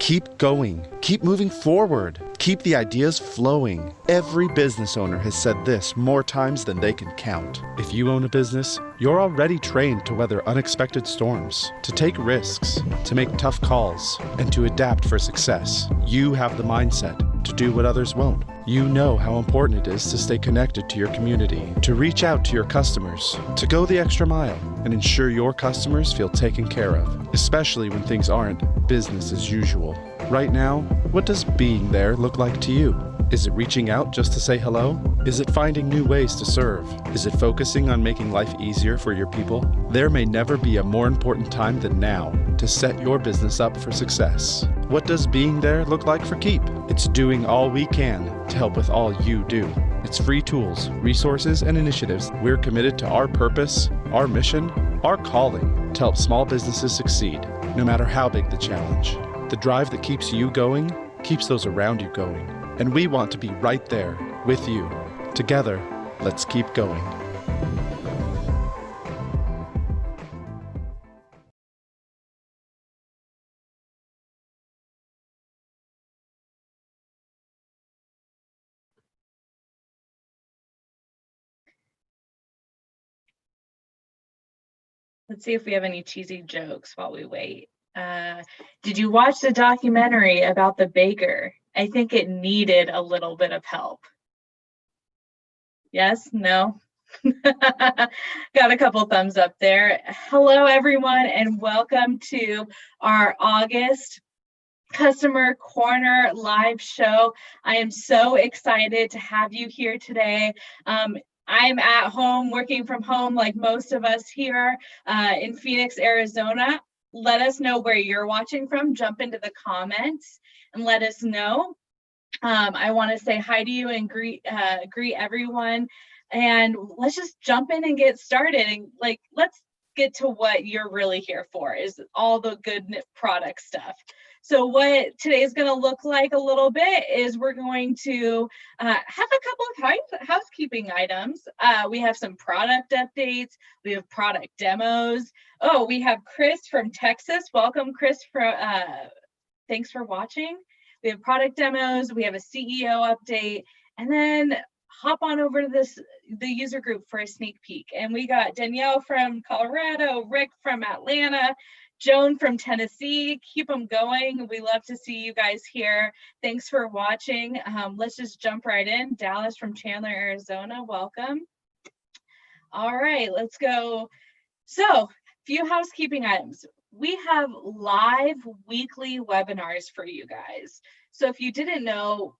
Keep going. Keep moving forward. Keep the ideas flowing. Every business owner has said this more times than they can count. If you own a business, you're already trained to weather unexpected storms, to take risks, to make tough calls, and to adapt for success. You have the mindset to do what others won't. You know how important it is to stay connected to your community, to reach out to your customers, to go the extra mile, and ensure your customers feel taken care of, especially when things aren't business as usual. Right now, what does being there look like to you? Is it reaching out just to say hello? Is it finding new ways to serve? Is it focusing on making life easier for your people? There may never be a more important time than now to set your business up for success. What does being there look like for Keap? It's doing all we can to help with all you do. It's free tools, resources, and initiatives. We're committed to our purpose, our mission, our calling to help small businesses succeed, no matter how big the challenge. The drive that keeps you going keeps those around you going. And we want to be right there with you. Together, let's keep going. Let's see if we have any cheesy jokes while we wait. Did you watch the documentary about the baker? I think it needed a little bit of help. Yes? No? Got a couple thumbs up there. Hello, everyone, and welcome to our August Customer Corner live show. I am so excited to have you here today. I'm at home, working from home like most of us here in Phoenix, Arizona. Let us know where you're watching from. Jump into the comments and let us know. I want to say hi to you and greet everyone. And let's just jump in and get started. And let's get to what you're really here for, is all the good product stuff. So what today's going to look like a little bit is we're going to have a couple of housekeeping items. We have some product updates. We have product demos. Oh, we have Chris from Texas. Welcome, Chris. Thanks for watching. We have product demos. We have a CEO update. And then hop on over to the user group for a sneak peek. And we got Danielle from Colorado, Rick from Atlanta, Joan from Tennessee. Keep them going. We love to see you guys here. Thanks for watching. Let's just jump right in. Dallas from Chandler, Arizona. Welcome. All right, let's go. So, few housekeeping items. We have live weekly webinars for you guys. So if you didn't know,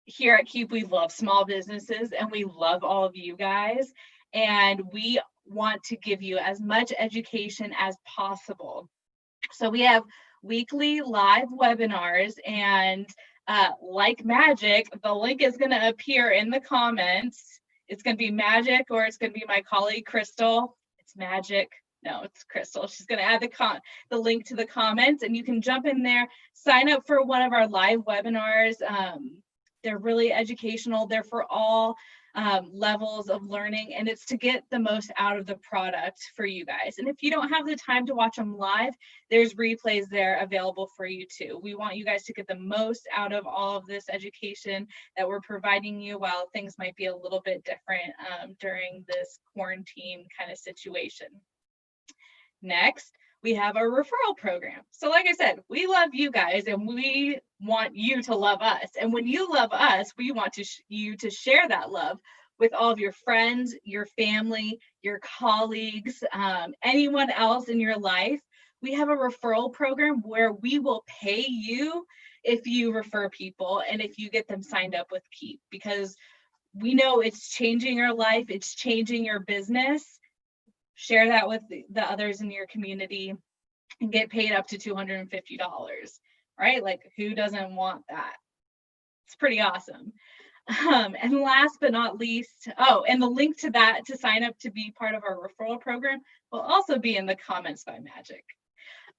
here at Keap, we love small businesses and we love all of you guys. And we want to give you as much education as possible. So we have weekly live webinars, and like magic, the link is going to appear in the comments. It's going to be magic, or it's going to be my colleague Crystal. It's magic. No, it's Crystal. She's going to add the link to the comments, and you can jump in there, sign up for one of our live webinars. They're really educational. They're for all levels of learning, and it's to get the most out of the product for you guys. And if you don't have the time to watch them live, there's replays there available for you too. We want you guys to get the most out of all of this education that we're providing you, while things might be a little bit different during this quarantine kind of situation. Next, we have a referral program. So like I said, we love you guys and we want you to love us. And when you love us, we want you to share that love with all of your friends, your family, your colleagues, anyone else in your life. We have a referral program where we will pay you if you refer people and if you get them signed up with Keap, because we know it's changing your life, it's changing your business. Share that with the others in your community and get paid up to $250, right? Like, who doesn't want that? It's pretty awesome. And last but not least, oh, and the link to that to sign up to be part of our referral program will also be in the comments by magic.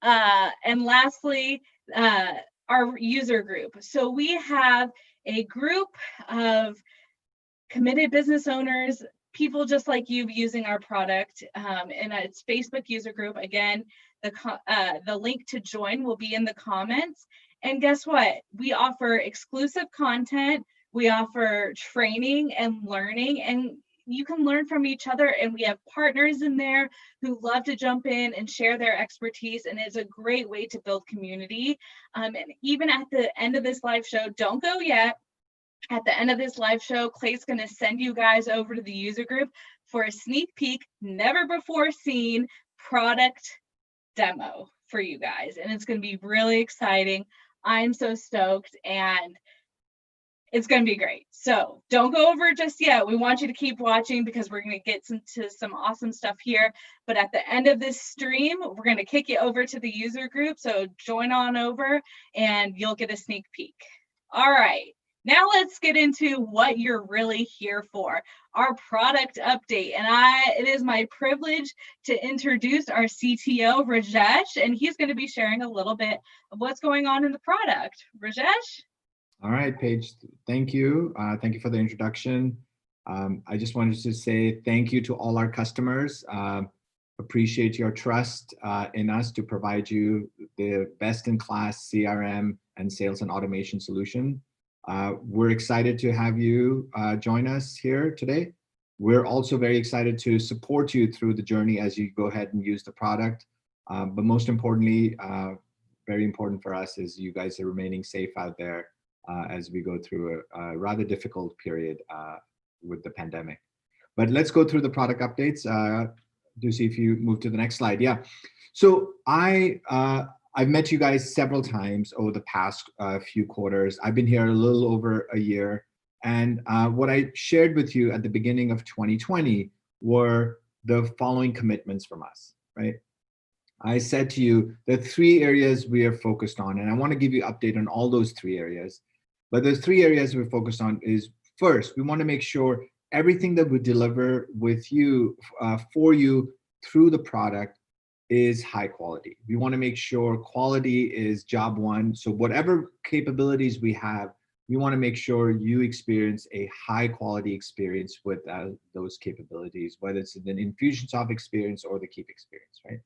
And lastly, our user group. So we have a group of committed business owners, people just like you using our product, and it's Facebook user group. Again, the link to join will be in the comments. And guess what? We offer exclusive content. We offer training and learning, and you can learn from each other. And we have partners in there who love to jump in and share their expertise. And it's a great way to build community. And even at the end of this live show, don't go yet. At the end of this live show, Clay's going to send you guys over to the user group for a sneak peek, never before seen product demo for you guys. And it's going to be really exciting. I'm so stoked, and it's going to be great. So don't go over just yet. We want you to keep watching because we're going to get to some awesome stuff here. But at the end of this stream, we're going to kick you over to the user group. So join on over and you'll get a sneak peek. All right. Now let's get into what you're really here for, our product update. And it is my privilege to introduce our CTO, Rajesh, and he's going to be sharing a little bit of what's going on in the product. Rajesh? All right, Paige, thank you. Thank you for the introduction. I just wanted to say thank you to all our customers. Appreciate your trust in us to provide you the best-in-class CRM and sales and automation solution. We're excited to have you join us here today. We're also very excited to support you through the journey as you go ahead and use the product. But most importantly, very important for us is you guys are remaining safe out there as we go through a rather difficult period with the pandemic. But let's go through the product updates. Do see if you move to the next slide. Yeah. So I've met you guys several times over the past few quarters. I've been here a little over a year. And what I shared with you at the beginning of 2020 were the following commitments from us, right? I said to you, there are 3 areas we are focused on, and I want to give you an update on all those 3 areas. But those 3 areas we're focused on is, first, we want to make sure everything that we deliver with you, for you through the product is high quality. We want to make sure quality is job one. So whatever capabilities we have, we want to make sure you experience a high quality experience with those capabilities, whether it's an Infusionsoft experience or the Keap experience, right?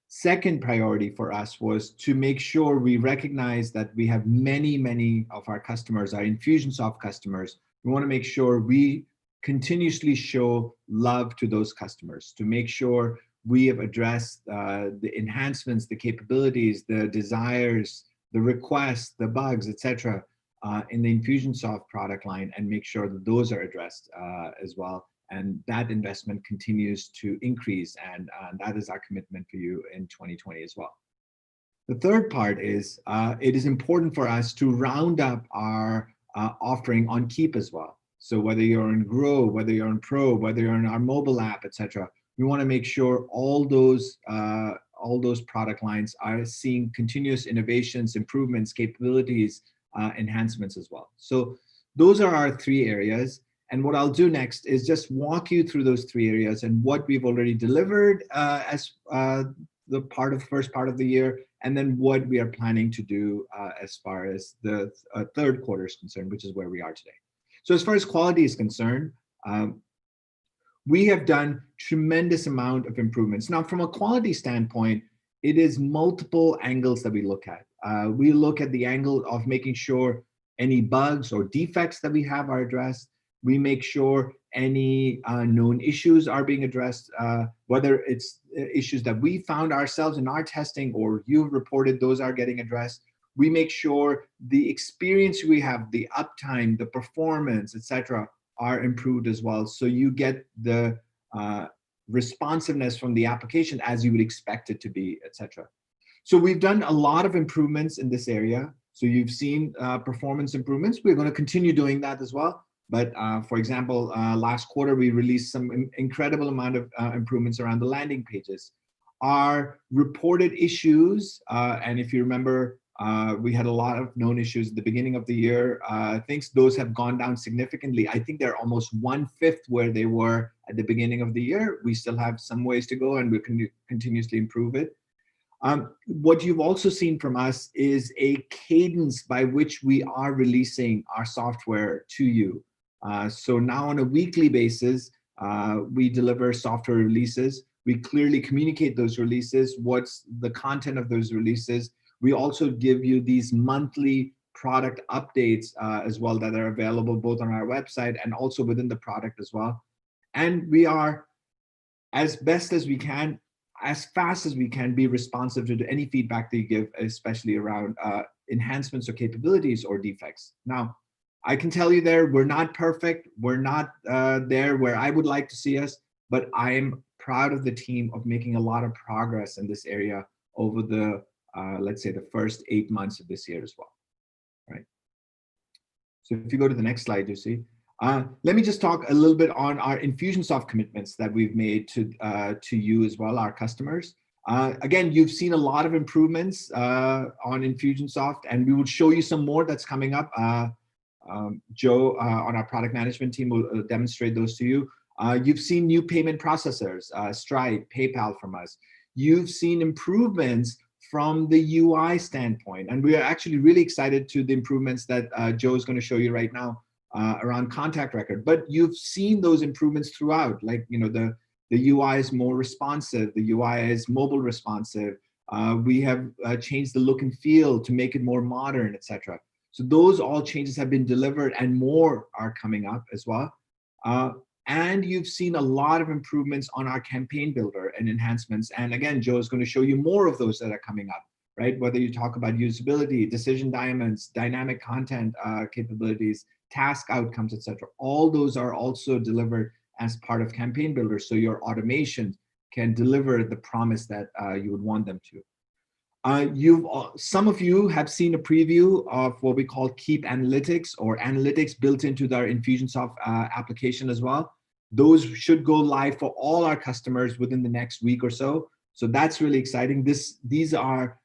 Second priority for us was to make sure we recognize that we have many of our customers, our Infusionsoft customers. We want to make sure we continuously show love to those customers, to make sure we have addressed the enhancements, the capabilities, the desires, the requests, the bugs, etc. In the Infusionsoft product line, and make sure that those are addressed as well. And that investment continues to increase, and that is our commitment for you in 2020 as well. The third part is, it is important for us to round up our offering on Keap as well. So whether you're in Grow, whether you're in Pro, whether you're in our mobile app, etc., we want to make sure all those product lines are seeing continuous innovations, improvements, capabilities, enhancements as well. So those are our 3 areas. And what I'll do next is just walk you through those 3 areas and what we've already delivered as the first part of the year, and then what we are planning to do as far as the third quarter is concerned, which is where we are today. So as far as quality is concerned, we have done tremendous amount of improvements. Now, from a quality standpoint, it is multiple angles that we look at. We look at the angle of making sure any bugs or defects that we have are addressed. We make sure any known issues are being addressed, whether it's issues that we found ourselves in our testing or you've reported, those are getting addressed. We make sure the experience we have, the uptime, the performance, etc., are improved as well. So you get the responsiveness from the application as you would expect it to be, etc. So we've done a lot of improvements in this area. So you've seen performance improvements. We're going to continue doing that as well. But for example, last quarter, we released some incredible amount of improvements around the landing pages. Our reported issues, and if you remember, we had a lot of known issues at the beginning of the year. I think those have gone down significantly. I think they're almost 1/5 where they were at the beginning of the year. We still have some ways to go, and we can continuously improve it. What you've also seen from us is a cadence by which we are releasing our software to you. So now on a weekly basis, we deliver software releases. We clearly communicate those releases, what's the content of those releases. We also give you these monthly product updates as well that are available both on our website and also within the product as well. And we are, as best as we can, as fast as we can, be responsive to any feedback that you give, especially around enhancements or capabilities or defects. Now, I can tell you there, we're not perfect. We're not there where I would like to see us, but I am proud of the team of making a lot of progress in this area over the, let's say, the first 8 months of this year as well, right? So if you go to the next slide, you see. Let me just talk a little bit on our Infusionsoft commitments that we've made to you as well, our customers. Again, you've seen a lot of improvements on Infusionsoft, and we will show you some more that's coming up. Joe on our product management team will demonstrate those to you. You've seen new payment processors, Stripe, PayPal from us. You've seen improvements from the UI standpoint, and we are actually really excited to the improvements that Joe is going to show you right now around contact record. But you've seen those improvements throughout, like, you know, the UI is more responsive, the UI is mobile responsive. We have changed the look and feel to make it more modern, etc. So those all changes have been delivered, and more are coming up as well. And you've seen a lot of improvements on our campaign builder and enhancements. And again, Joe is going to show you more of those that are coming up, right? Whether you talk about usability, decision diamonds, dynamic content capabilities, task outcomes, etc. All those are also delivered as part of campaign builder, so your automation can deliver the promise that you would want them to. Some of you have seen a preview of what we call Keap Analytics, or analytics built into their Infusionsoft application as well. Those should go live for all our customers within the next week or so. So that's really exciting. These are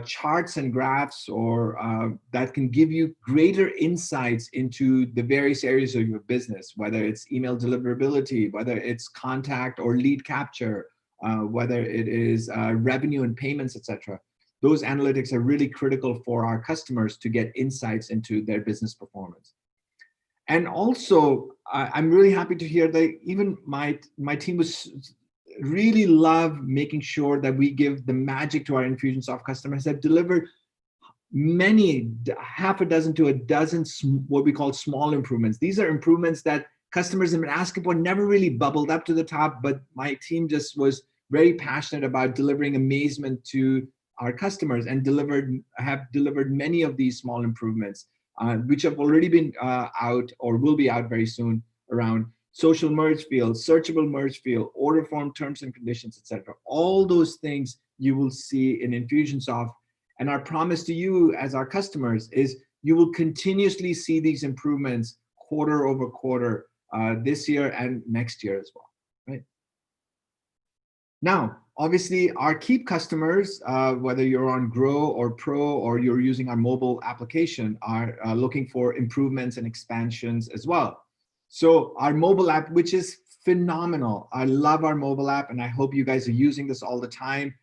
charts and graphs, or that can give you greater insights into the various areas of your business, whether it's email deliverability, whether it's contact or lead capture, whether it is revenue and payments, etc. Those analytics are really critical for our customers to get insights into their business performance. And also, I'm really happy to hear that even my team was really love making sure that we give the magic to our Infusionsoft customers that delivered many, half a dozen to a dozen, what we call small improvements. These are improvements that customers have been asking for, never really bubbled up to the top, but my team just was very passionate about delivering amazement to our customers, and have delivered many of these small improvements, which have already been out or will be out very soon, around social merge field, searchable merge field, order form terms and conditions, etc. All those things you will see in Infusionsoft. And our promise to you as our customers is you will continuously see these improvements quarter over quarter this year and next year as well, right? Now, obviously, our Keap customers, whether you're on Grow or Pro or you're using our mobile application, are looking for improvements and expansions as well. So our mobile app, which is phenomenal. I love our mobile app, and I hope you guys are using this all the time.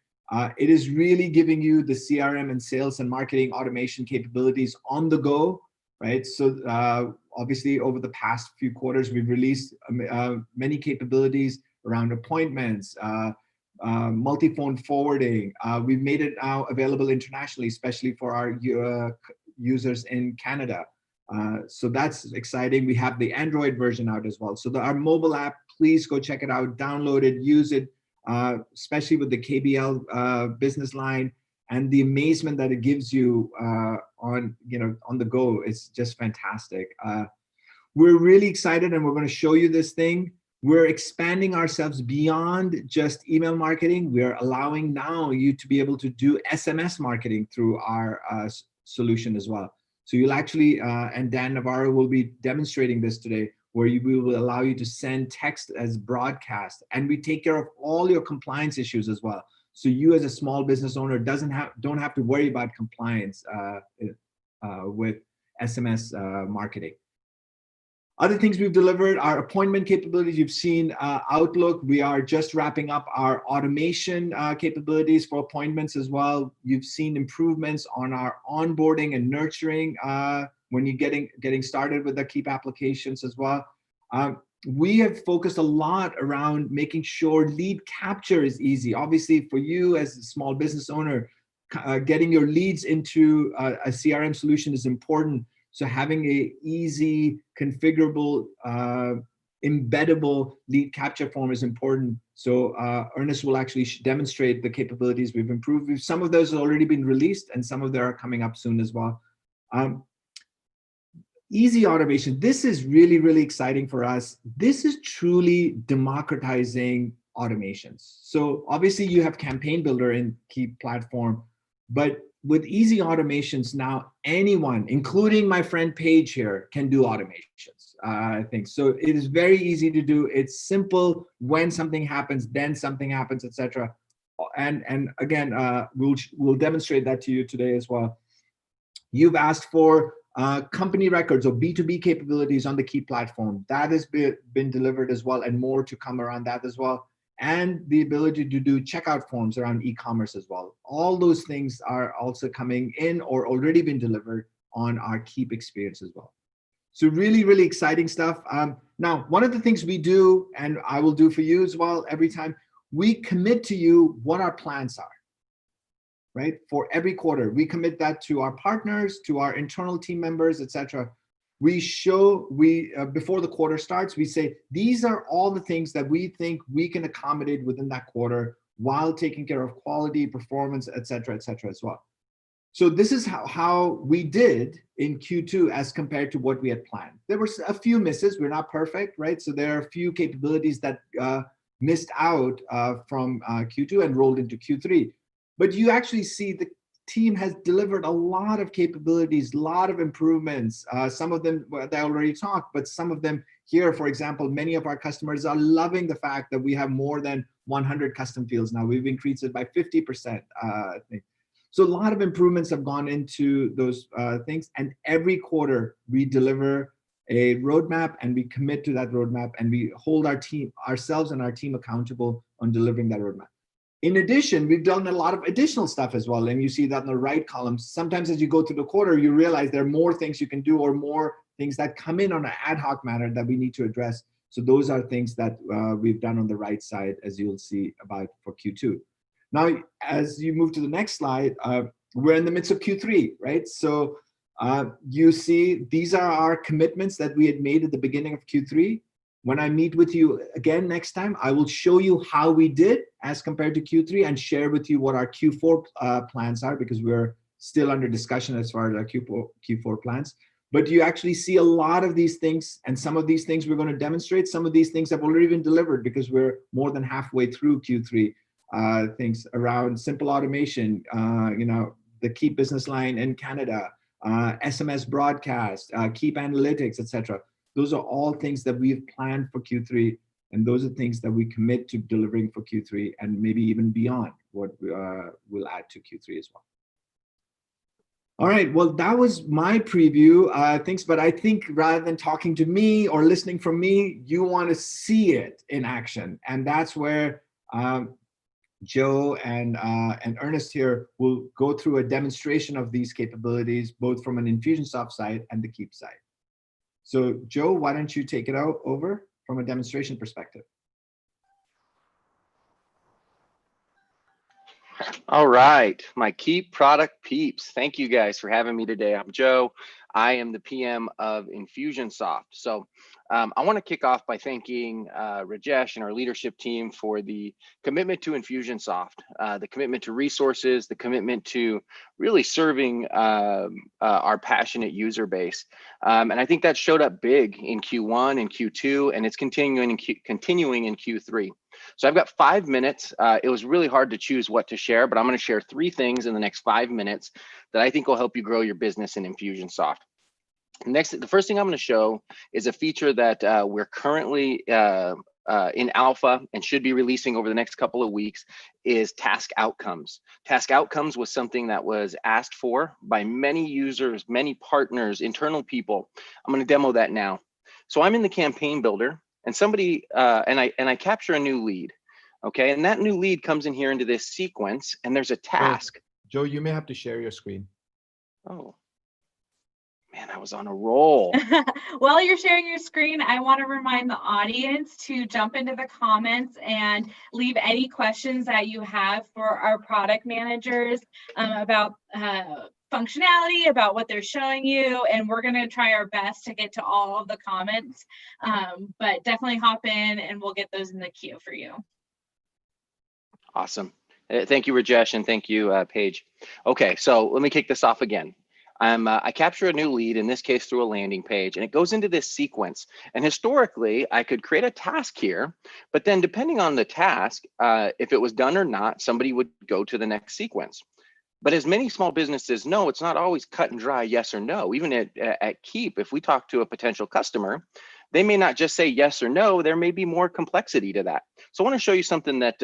It is really giving you the CRM and sales and marketing automation capabilities on the go, right? So obviously, over the past few quarters, we've released many capabilities around appointments, multi-phone forwarding. We've made it now available internationally, especially for our users in Canada. So that's exciting. We have the Android version out as well. So our mobile app, please go check it out, download it, use it, especially with the KBL business line, and the amazement that it gives you on the go. It's just fantastic. We're really excited, and we're going to show you this thing. We're expanding ourselves beyond just email marketing. We are allowing now you to be able to do SMS marketing through our solution as well. So you'll actually, and Dan Navarro will be demonstrating this today, where we will allow you to send text as broadcast, and we take care of all your compliance issues as well. So you as a small business owner don't have to worry about compliance with SMS marketing. Other things we've delivered are appointment capabilities. You've seen Outlook. We are just wrapping up our automation capabilities for appointments as well. You've seen improvements on our onboarding and nurturing when you're getting started with the Keap applications as well. We have focused a lot around making sure lead capture is easy. Obviously, for you as a small business owner, getting your leads into a CRM solution is important. So having a easy, configurable, embeddable lead capture form is important. So Ernest will actually demonstrate the capabilities we've improved. Some of those have already been released, and some of them are coming up soon as well. Easy automation. This is really, really exciting for us. This is truly democratizing automations. So obviously you have Campaign Builder in Keap platform, but with easy automations now, anyone, including my friend Paige here, can do automations. I think so. It is very easy to do. It's simple. When something happens, then something happens, etc. And again, we'll demonstrate that to you today as well. You've asked for company records or B2B capabilities on the Keap platform. That has been delivered as well, and more to come around that as well. And the ability to do checkout forms around e-commerce as well. All those things are also coming in or already been delivered on our Keap experience as well. So really, really exciting stuff. Now, one of the things we do, and I will do for you as well every time, we commit to you what our plans are. Right? For every quarter, we commit that to our partners, to our internal team members, etc. We show, before the quarter starts, we say, these are all the things that we think we can accommodate within that quarter while taking care of quality, performance, etc., as well. So this is how we did in Q2 as compared to what we had planned. There were a few misses. We're not perfect, right? So there are a few capabilities that missed out from Q2 and rolled into Q3. But you actually see the team has delivered a lot of capabilities, a lot of improvements. Some of them they already talked, but some of them here, for example, many of our customers are loving the fact that we have more than 100 custom fields now. We've increased it by 50%. I think. So a lot of improvements have gone into those things. And every quarter we deliver a roadmap and we commit to that roadmap and we hold ourselves and our team accountable on delivering that roadmap. In addition, we've done a lot of additional stuff as well. And you see that in the right column. Sometimes as you go through the quarter, you realize there are more things you can do or more things that come in on an ad hoc manner that we need to address. So those are things that we've done on the right side, as you'll see about for Q2. Now, as you move to the next slide, we're in the midst of Q3, right? So you see, these are our commitments that we had made at the beginning of Q3. When I meet with you again next time, I will show you how we did as compared to Q3 and share with you what our Q4 plans are, because we're still under discussion as far as our Q4 plans. But you actually see a lot of these things, and some of these things we're going to demonstrate. Some of these things have already been delivered because we're more than halfway through Q3. Things around simple automation, the Keap business line in Canada, SMS broadcast, Keap analytics, etc. Those are all things that we've planned for Q3, and those are things that we commit to delivering for Q3 and maybe even beyond what we'll add to Q3 as well. All right, well, that was my preview. Thanks, but I think rather than talking to me or listening from me, you want to see it in action, and that's where Joe and Ernest here will go through a demonstration of these capabilities, both from an Infusionsoft side and the Keap side. So Joe, why don't you take it over from a demonstration perspective? All right, my Keap product peeps. Thank you guys for having me today. I'm Joe. I am the PM of Infusionsoft. So I want to kick off by thanking Rajesh and our leadership team for the commitment to Infusionsoft, the commitment to resources, the commitment to really serving our passionate user base. And I think that showed up big in Q1 and Q2, and it's continuing in Q3. So I've got 5 minutes. It was really hard to choose what to share, but I'm going to share 3 things in the next 5 minutes that I think will help you grow your business in Infusionsoft. The first thing I'm going to show is a feature that we're currently in alpha and should be releasing over the next couple of weeks, is task outcomes. Task outcomes was something that was asked for by many users, many partners, internal people. I'm going to demo that now. So I'm in the campaign builder, and somebody and I capture a new lead. Okay, and that new lead comes in here into this sequence, and there's a task. Joe, you may have to share your screen. Oh. Man, I was on a roll. While you're sharing your screen, I want to remind the audience to jump into the comments and leave any questions that you have for our product managers about functionality, about what they're showing you, and we're going to try our best to get to all of the comments, but definitely hop in and we'll get those in the queue for you. Awesome. Thank you, Rajesh, and thank you, Paige. Okay, so let me kick this off again. I capture a new lead, in this case through a landing page, and it goes into this sequence. And historically, I could create a task here, but then depending on the task, if it was done or not, somebody would go to the next sequence. But as many small businesses know, it's not always cut and dry, yes or no. Even at Keap, if we talk to a potential customer, they may not just say yes or no, there may be more complexity to that. So I want to show you something that,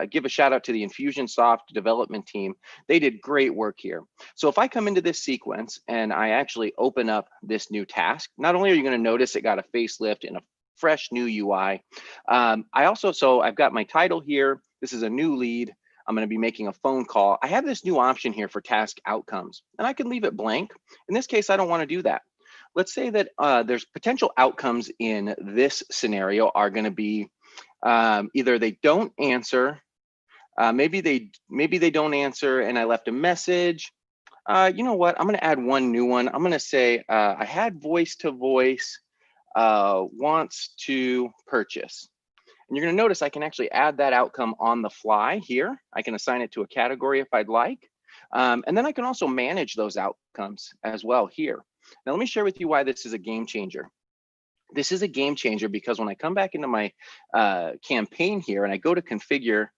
give a shout out to the Infusionsoft development team. They did great work here. So if I come into this sequence and I actually open up this new task, not only are you going to notice it got a facelift and a fresh new UI, I've got my title here. This is a new lead. I'm going to be making a phone call. I have this new option here for task outcomes, and I can leave it blank. In this case, I don't want to do that. Let's say that there's potential outcomes in this scenario are going to be either they don't answer, maybe they don't answer and I left a message. You know what? I'm going to add one new one. I'm going to say I had voice to voice, wants to purchase. And you're going to notice I can actually add that outcome on the fly here. I can assign it to a category if I'd like. And then I can also manage those outcomes as well here. Now, let me share with you why this is a game changer. This is a game changer because when I come back into my campaign here and I go to configure,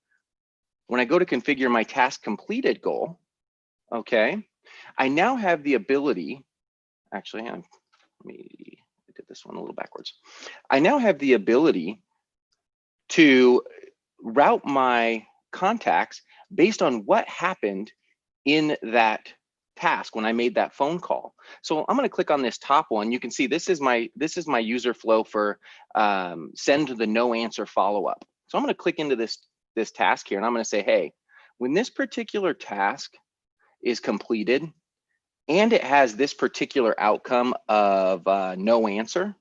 when I go to configure my task completed goal, okay, I now have the ability, actually, I did this one a little backwards. I now have the ability to route my contacts based on what happened in that task when I made that phone call. So I'm going to click on this top one. You can see this is my user flow for send the no answer follow-up. So I'm going to click into this task here and I'm going to say, hey, when this particular task is completed and it has this particular outcome of no answer,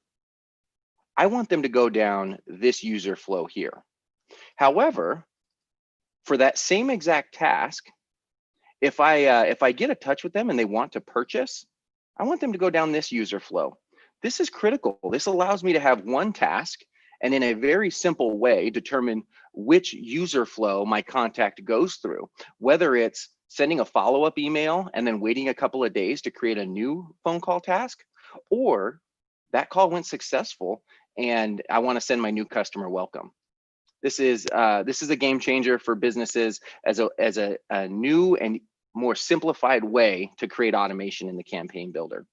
I want them to go down this user flow here. However, for that same exact task, if I get in touch with them and they want to purchase, I want them to go down this user flow. This is critical. This allows me to have one task and in a very simple way determine which user flow my contact goes through, whether it's sending a follow-up email and then waiting a couple of days to create a new phone call task, or that call went successful and I want to send my new customer welcome. This is a game changer for businesses as a new and more simplified way to create automation in the campaign builder.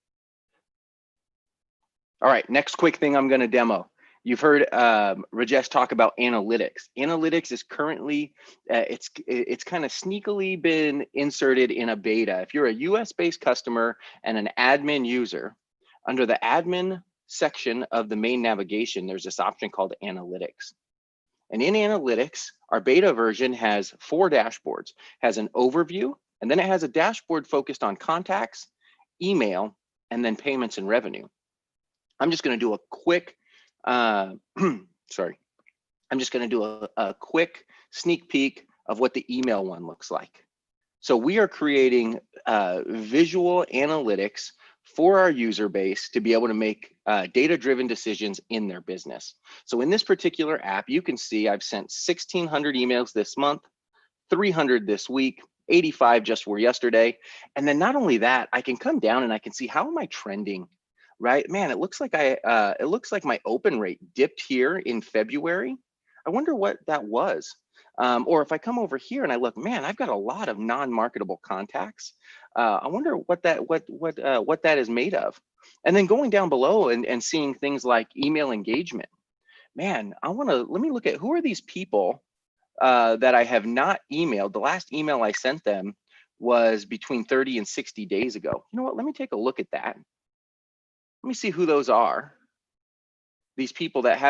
All right, next quick thing I'm going to demo. You've heard Rajesh talk about analytics. Analytics is currently, it's kind of sneakily been inserted in a beta. If you're a US-based customer and an admin user, under the admin section of the main navigation, there's this option called analytics. And in analytics, our beta version has 4 dashboards, has an overview, and then it has a dashboard focused on contacts, email, and then payments and revenue. I'm just going to do a quick, I'm just going to do a quick sneak peek of what the email one looks like. So we are creating visual analytics for our user base to be able to make data-driven decisions in their business. So in this particular app, you can see I've sent 1,600 emails this month, 300 this week, 85 just were yesterday. And then not only that, I can come down and I can see how am I trending, right? Man, it looks like my open rate dipped here in February. I wonder what that was. Or if I come over here and I look, man, I've got a lot of non-marketable contacts. I wonder what that is made of. And then going down below and seeing things like email engagement. Man, let me look at who are these people that I have not emailed. The last email I sent them was between 30 and 60 days ago. You know what? Let me take a look at that. Let me see who those are. These people that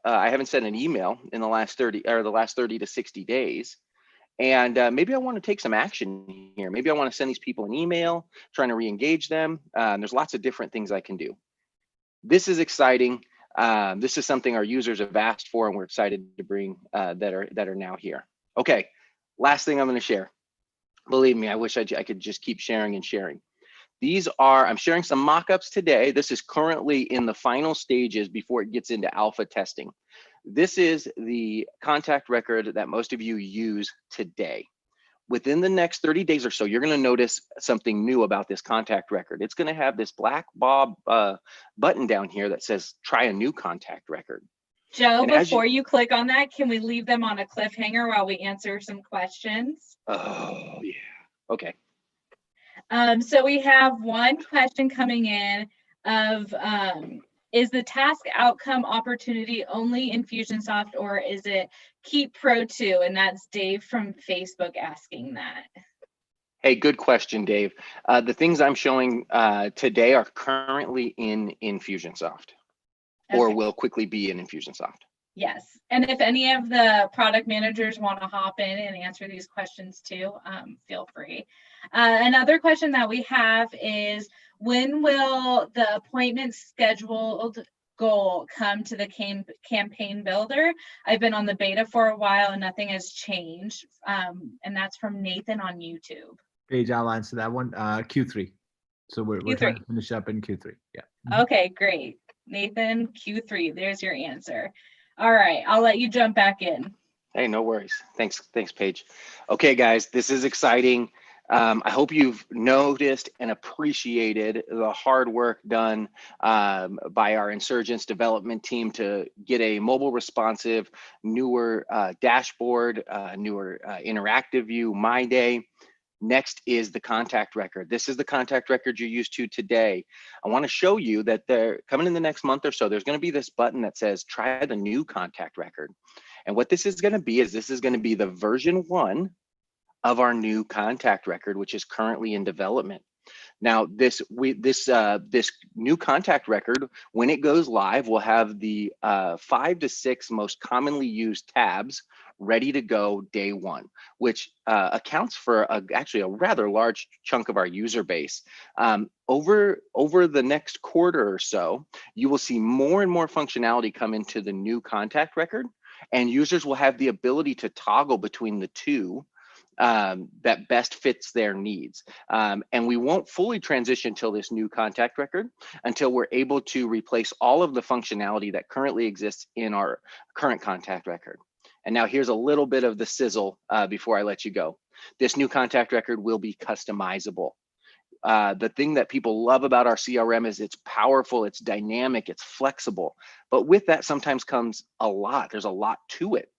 I haven't sent an email in the last 30 to 60 days. And maybe I want to take some action here. Maybe I want to send these people an email, trying to re-engage them. There's lots of different things I can do. This is exciting. This is something our users have asked for, and we're excited to bring that are now here. Okay, last thing I'm going to share. Believe me, I wish I could just keep sharing and sharing. These are, I'm sharing some mock-ups today. This is currently in the final stages before it gets into alpha testing. This is the contact record that most of you use today. Within the next 30 days or so, you're going to notice something new about this contact record. It's going to have this black button down here that says try a new contact record. Joe, And before you click on that, can we leave them on a cliffhanger while we answer some questions? Oh, yeah. Okay. So we have one question coming in of, is the task outcome opportunity only Infusionsoft, or is it Keap Pro too? And that's Dave from Facebook asking that. Hey, good question, Dave. The things I'm showing today are currently in Infusionsoft, or will quickly be in Infusionsoft. Yes, and if any of the product managers want to hop in and answer these questions too, feel free. Another question that we have is, when will the appointment scheduled goal come to the campaign builder? I've been on the beta for a while and nothing has changed. And that's from Nathan on YouTube. Paige, I'll answer that one. Q3. So we're trying to finish up in Q3. Yeah. Okay, great. Nathan, Q3, there's your answer. All right, I'll let you jump back in. Hey, no worries. Thanks, Paige. Okay, guys, this is exciting. I hope you've noticed and appreciated the hard work done by our Insurgents development team to get a mobile responsive, newer dashboard, newer interactive view, My Day. Next is the contact record. This is the contact record you're used to today. I want to show you that they're coming in the next month or so. There's going to be this button that says try the new contact record. And what this is going to be is this is going to be the version 1 of our new contact record, which is currently in development. Now, this new contact record, when it goes live, will have the 5 to 6 most commonly used tabs ready to go day one, which accounts for actually a rather large chunk of our user base. Over the next quarter or so, you will see more and more functionality come into the new contact record, and users will have the ability to toggle between the two that best fits their needs. And we won't fully transition till this new contact record until we're able to replace all of the functionality that currently exists in our current contact record. And now here's a little bit of the sizzle before I let you go. This new contact record will be customizable. The thing that people love about our CRM is it's powerful, it's dynamic, it's flexible. But with that sometimes comes a lot. There's a lot to it.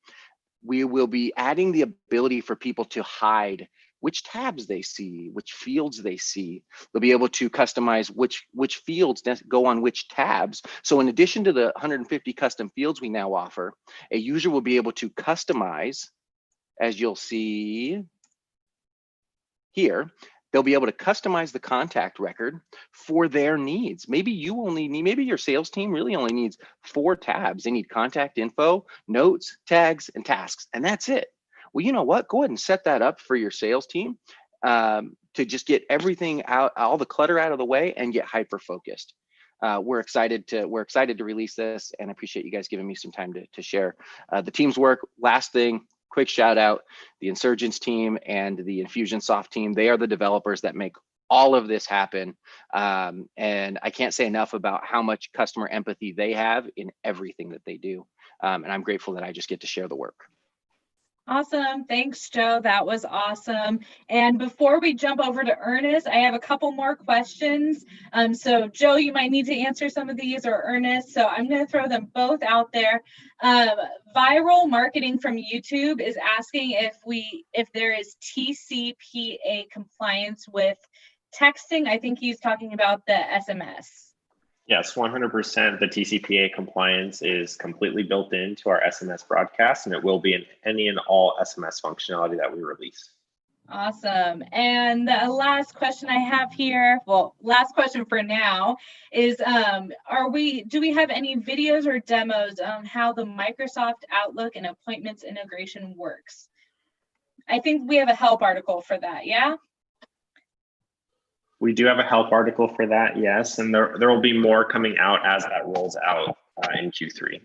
We will be adding the ability for people to hide which tabs they see, which fields they see. They'll be able to customize which fields go on which tabs. So in addition to the 150 custom fields we now offer, a user will be able to customize, as you'll see here, they'll be able to customize the contact record for their needs. Maybe you only need, maybe your sales team really only needs 4 tabs. They need contact info, notes, tags, and tasks, and that's it. Well, you know what? Go ahead and set that up for your sales team to just get everything out, all the clutter out of the way, and get hyper focused. We're excited to release this, and I appreciate you guys giving me some time to share the team's work. Last thing, quick shout out, the Insurgents team and the Infusionsoft team. They are the developers that make all of this happen. And I can't say enough about how much customer empathy they have in everything that they do. And I'm grateful that I just get to share the work. Awesome. Thanks, Joe. That was awesome. And before we jump over to Ernest, I have a couple more questions. So Joe, you might need to answer some of these, or Ernest. So I'm going to throw them both out there. Viral Marketing from YouTube is asking if there is TCPA compliance with texting. I think he's talking about the SMS. Yes, 100%. The TCPA compliance is completely built into our SMS broadcast, and it will be in any and all SMS functionality that we release. Awesome. And the last question I have here, well, last question for now is, do we have any videos or demos on how the Microsoft Outlook and appointments integration works? I think we have a help article for that, yeah? We do have a help article for that, yes, and there will be more coming out as that rolls out in Q3.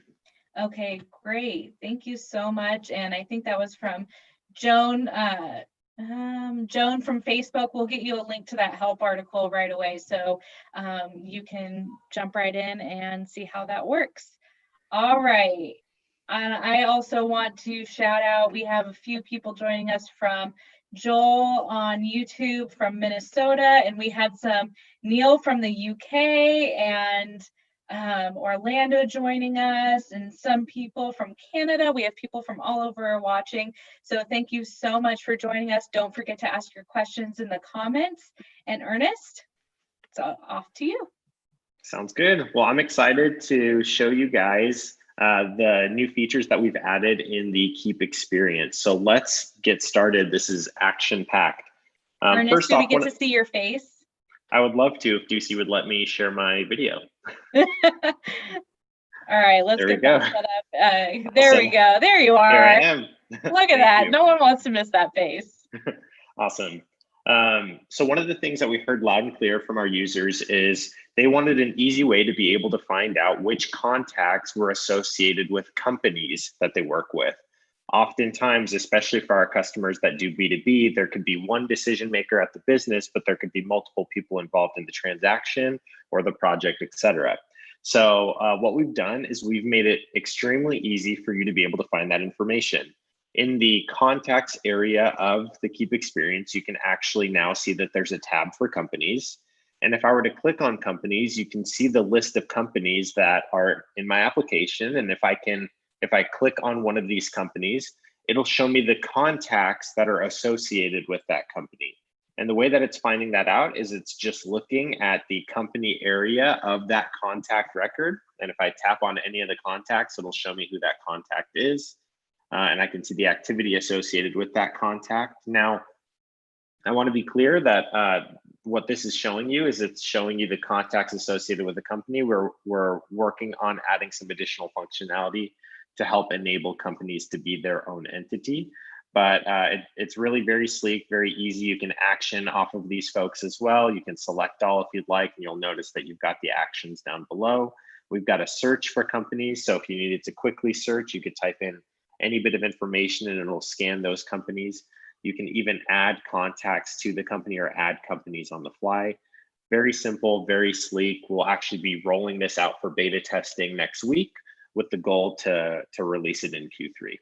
Okay, great. Thank you so much. And I think that was from Joan. Joan from Facebook. We'll get you a link to that help article right away, so you can jump right in and see how that works. All right. And I also want to shout out, we have a few people joining us from Joel on YouTube from Minnesota, and we had some Neil from the UK and Orlando joining us, and some people from Canada. We have people from all over watching. So thank you so much for joining us. Don't forget to ask your questions in the comments. And Ernest, it's off to you. Sounds good. Well, I'm excited to show you guys the new features that we've added in the Keap experience. So let's get started. This is action-packed. Ernest, First do we off, get to see your face? I would love to if Ducey would let me share my video. All right, let's There we get that go. set up. There we Awesome. go. There you are. Here I am. Look at Thank that. you. No one wants to miss that face. Awesome. So one of the things that we heard loud and clear from our users is they wanted an easy way to be able to find out which contacts were associated with companies that they work with. Oftentimes, especially for our customers that do B2B, there could be one decision maker at the business, but there could be multiple people involved in the transaction or the project, et cetera. So what we've done is we've made it extremely easy for you to be able to find that information. In the contacts area of the Keap experience, you can actually now see that there's a tab for companies. And if I were to click on companies, you can see the list of companies that are in my application. And if I click on one of these companies, it'll show me the contacts that are associated with that company. And the way that it's finding that out is it's just looking at the company area of that contact record. And if I tap on any of the contacts, it'll show me who that contact is. And I can see the activity associated with that contact. Now, I want to be clear that what this is showing you is it's showing you the contacts associated with the company. We're working on adding some additional functionality to help enable companies to be their own entity. But it's really very sleek, very easy. You can action off of these folks as well. You can select all if you'd like, and you'll notice that you've got the actions down below. We've got a search for companies. So if you needed to quickly search, you could type in any bit of information and it'll scan those companies. You can even add contacts to the company or add companies on the fly. Very simple, very sleek. We'll actually be rolling this out for beta testing next week with the goal to release it in Q3.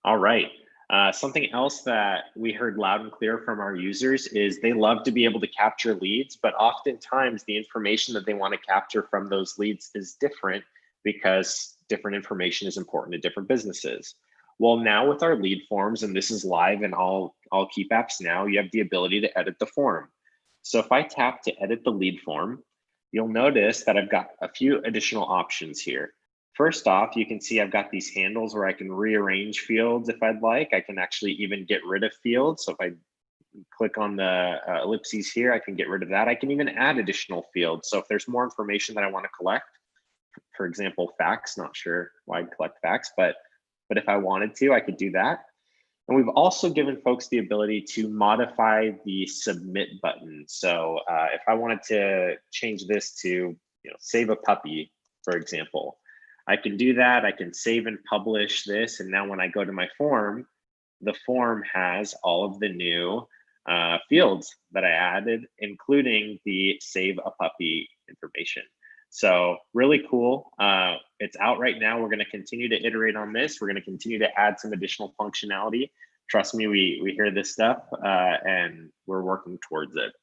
All right. Something else that we heard loud and clear from our users is they love to be able to capture leads, but oftentimes the information that they want to capture from those leads is different because different information is important to different businesses. Well, now with our lead forms, and this is live in all Keap apps now, you have the ability to edit the form. So if I tap to edit the lead form, you'll notice that I've got a few additional options here. First off, you can see I've got these handles where I can rearrange fields if I'd like. I can actually even get rid of fields. So if I click on the ellipses here, I can get rid of that. I can even add additional fields. So if there's more information that I want to collect, for example, facts, not sure why I'd collect facts, but if I wanted to, I could do that. And we've also given folks the ability to modify the submit button. So if I wanted to change this to save a puppy, for example, I can do that. I can save and publish this. And now when I go to my form, the form has all of the new fields that I added, including the save a puppy information. So really cool. It's out right now. We're going to continue to iterate on this. We're going to continue to add some additional functionality. Trust me, we hear this stuff and we're working towards it.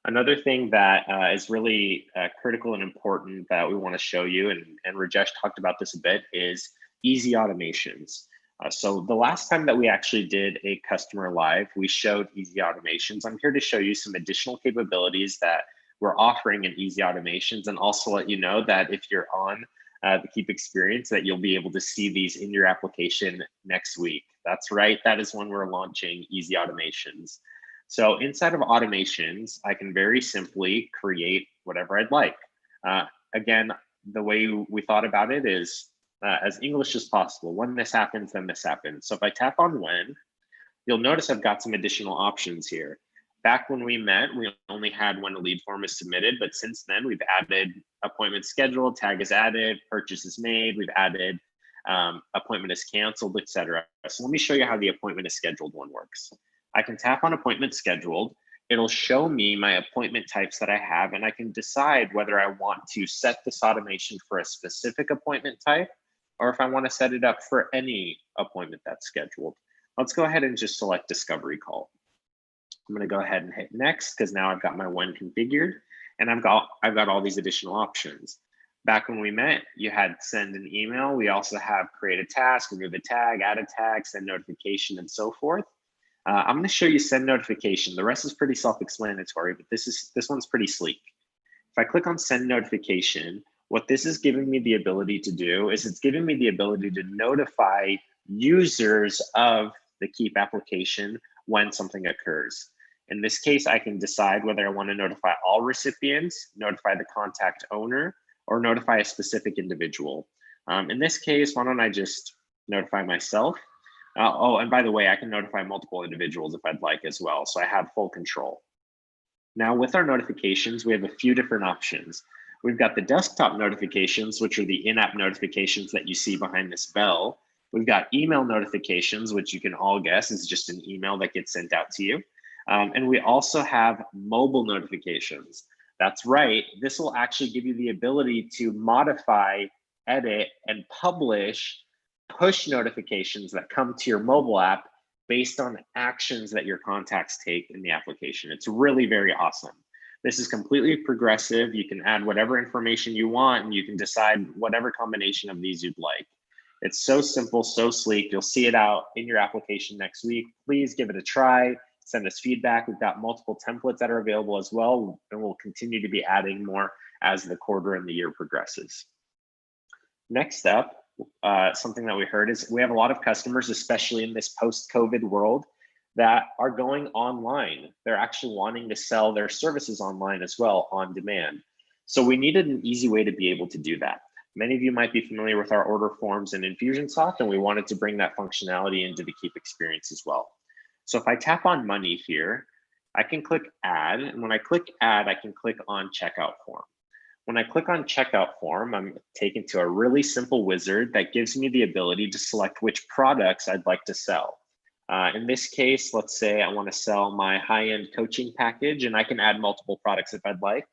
Another thing that is really critical and important that we want to show you, and Rajesh talked about this a bit, is easy automations. So the last time that we actually did a customer live, we showed easy automations. I'm here to show you some additional capabilities that we're offering in easy automations, and also let you know that if you're on the Keap experience, that you'll be able to see these in your application next week. That's right, that is when we're launching easy automations. So inside of automations, I can very simply create whatever I'd like. Again, the way we thought about it is as English as possible. When this happens, then this happens. So if I tap on when, you'll notice I've got some additional options here. Back when we met, we only had when a lead form is submitted, but since then we've added appointment scheduled, tag is added, purchase is made, we've added appointment is canceled, etc. So let me show you how the appointment is scheduled one works. I can tap on appointment scheduled. It'll show me my appointment types that I have, and I can decide whether I want to set this automation for a specific appointment type, or if I want to set it up for any appointment that's scheduled. Let's go ahead and just select discovery call. I'm going to go ahead and hit next because now I've got my when configured, and I've got all these additional options. Back when we met, you had send an email. We also have create a task, remove a tag, add a tag, send notification, and so forth. I'm going to show you send notification. The rest is pretty self-explanatory, but this one's pretty sleek. If I click on send notification, what this is giving me the ability to do is it's giving me the ability to notify users of the Keap application when something occurs. In this case, I can decide whether I want to notify all recipients, notify the contact owner, or notify a specific individual. In this case, why don't I just notify myself? Oh, and by the way, I can notify multiple individuals if I'd like as well, so I have full control. Now with our notifications, we have a few different options. We've got the desktop notifications, which are the in-app notifications that you see behind this bell. We've got email notifications, which you can all guess is just an email that gets sent out to you. And we also have mobile notifications. That's right, this will actually give you the ability to modify, edit, and publish push notifications that come to your mobile app based on actions that your contacts take in the application. It's really very awesome. This is completely progressive. You can add whatever information you want, and you can decide whatever combination of these you'd like. It's so simple, so sleek. You'll see it out in your application next week. Please give it a try. Send us feedback. We've got multiple templates that are available as well, and we'll continue to be adding more as the quarter and the year progresses. Next up, something that we heard is we have a lot of customers, especially in this post-COVID world, that are going online. They're actually wanting to sell their services online as well, on demand. So we needed an easy way to be able to do that. Many of you might be familiar with our order forms in Infusionsoft, and we wanted to bring that functionality into the Keap experience as well. So if I tap on money here, I can click add, and when I click add, I can click on checkout form. When I click on checkout form, I'm taken to a really simple wizard that gives me the ability to select which products I'd like to sell. In this case, let's say I want to sell my high-end coaching package, and I can add multiple products if I'd like.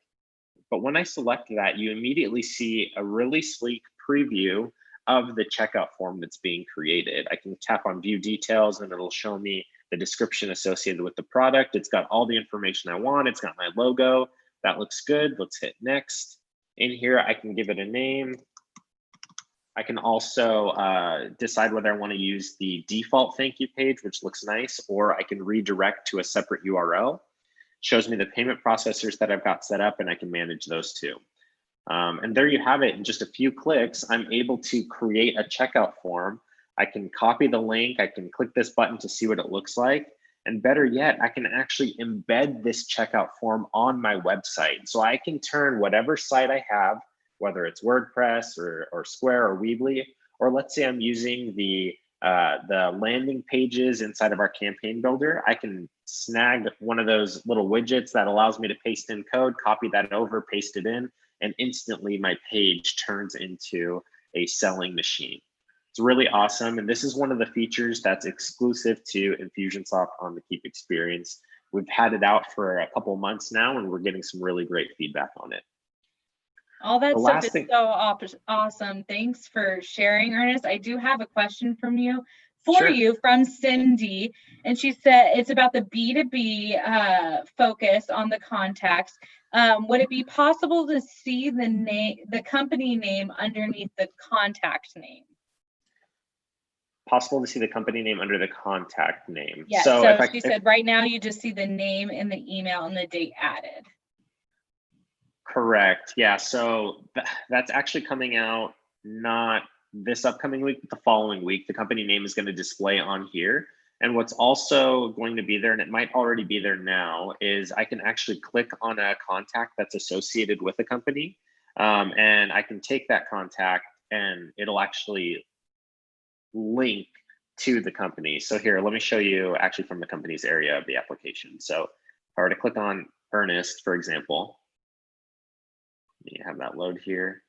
But when I select that, you immediately see a really sleek preview of the checkout form that's being created. I can tap on view details, and it'll show me the description associated with the product. It's got all the information I want. It's got my logo. That looks good. Let's hit next. In here, I can give it a name. I can also decide whether I want to use the default thank you page, which looks nice, or I can redirect to a separate URL. It shows me the payment processors that I've got set up, and I can manage those too. And there you have it. In just a few clicks, I'm able to create a checkout form. I can copy the link. I can click this button to see what it looks like. And better yet, I can actually embed this checkout form on my website. So I can turn whatever site I have, whether it's WordPress or Square or Weebly, or let's say I'm using the landing pages inside of our campaign builder, I can snag one of those little widgets that allows me to paste in code, copy that over, paste it in, and instantly my page turns into a selling machine. It's really awesome. And this is one of the features that's exclusive to Infusionsoft on the Keap experience. We've had it out for a couple months now, and we're getting some really great feedback on it. All that stuff is so awesome. Thanks for sharing, Ernest. I do have a question from you from Cindy. And she said it's about the B2B focus on the contacts. Would it be possible to see the company name underneath the contact name? Possible to see the company name under the contact name. Yeah, so she said right now you just see the name in the email and the date added. Correct. Yeah, so that's actually coming out not this upcoming week, but the following week. The company name is going to display on here. And what's also going to be there, and it might already be there now, is I can actually click on a contact that's associated with a company. And I can take that contact and it'll actually link to the company. So here, let me show you actually from the company's area of the application. So if I were to click on Ernest, for example, let me have that load here.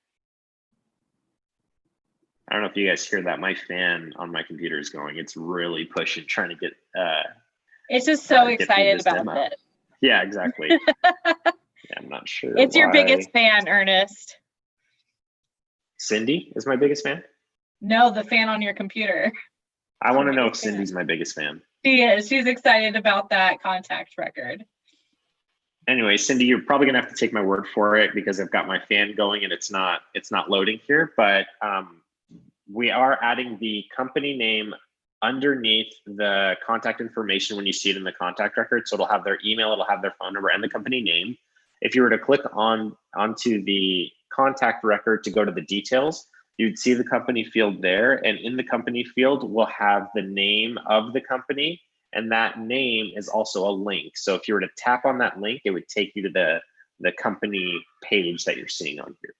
I don't know if you guys hear that. My fan on my computer is going. It's really pushing, trying to get. It's just so get through excited this about demo. it. Yeah, exactly. Yeah, I'm not sure. It's your biggest fan, Ernest. Cindy is my biggest fan. No, the fan on your computer. I want to know if Cindy's my biggest fan. She is. She's excited about that contact record. Anyway, Cindy, you're probably gonna have to take my word for it because I've got my fan going and it's not loading here. But we are adding the company name underneath the contact information when you see it in the contact record. So it'll have their email, it'll have their phone number, and the company name. If you were to click onto the contact record to go to the details, you'd see the company field there, and in the company field, we'll have the name of the company, and that name is also a link. So if you were to tap on that link, it would take you to the company page that you're seeing on here.